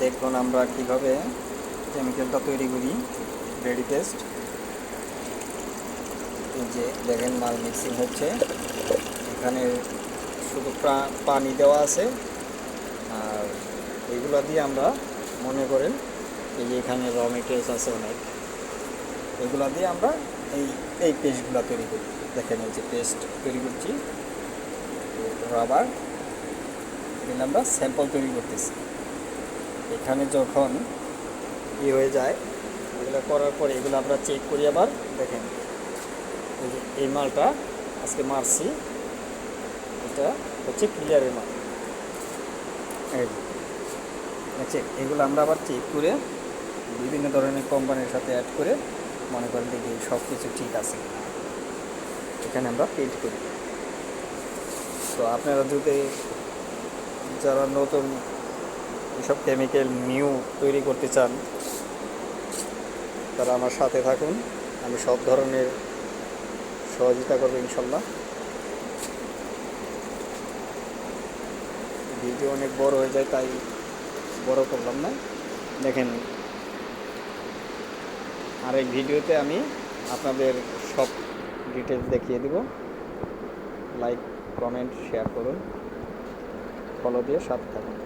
দেখুন আমরা কিভাবে কেমিক্যালটা তৈরি করি। রেডি পেস্ট, এই যে দেখেন মাল মিক্সিং হচ্ছে। এখানে শুধু পানি দেওয়া আছে, আর এইগুলো দিয়ে আমরা মনে করেন এই যে এখানে র মেটেরিয়ালস আছে অনেক, এগুলো দিয়ে আমরা এই এই পেস্টগুলো তৈরি করি। দেখেন এই যে পেস্ট তৈরি করছি, রাবার এখানে আমরা স্যাম্পল তৈরি করতেছি। এখানে যখন হয়ে যায়, এগুলো করার পরে এগুলো আমরা চেক করি। আবার দেখেন এই যে এই মালটা আজকে মারছি, এটা হচ্ছে ক্লিয়ারের মাল। এই যে এগুলো আমরা আবার চেক করে বিভিন্ন ধরনের কোম্পানির সাথে অ্যাড করে মনে করেন দেখি সব কিছু ঠিক আছে, এখানে আমরা পেন্ট করি। তো আপনারা যদি যারা নতুন এসব কেমিক্যাল নিউ তৈরি করতে চান, তারা আমার সাথে থাকুন, আমি সব ধরনের সহযোগিতা করবো ইনশাল্লাহ। ভিডিও অনেক বড় হয়ে যায়, তাই বড় করলাম না। দেখেন আরেক ভিডিওতে আমি আপনাদের সব ডিটেলস দেখিয়ে দিব। লাইক, কমেন্ট, শেয়ার করুন, ফলো দিয়ে সাথে থাকুন।